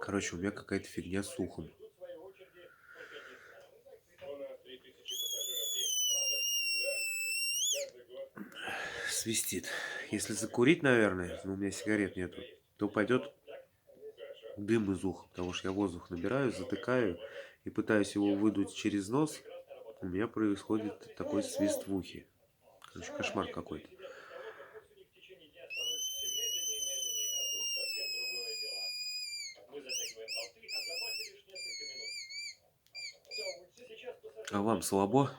Короче, у меня какая-то фигня с ухом. Свистит. Если закурить, наверное, но у меня сигарет нету, то пойдет дым из уха, потому что я воздух набираю, затыкаю и пытаюсь его выдуть через нос. У меня происходит такой свист в ухе. Короче, кошмар какой-то. А вам слабо?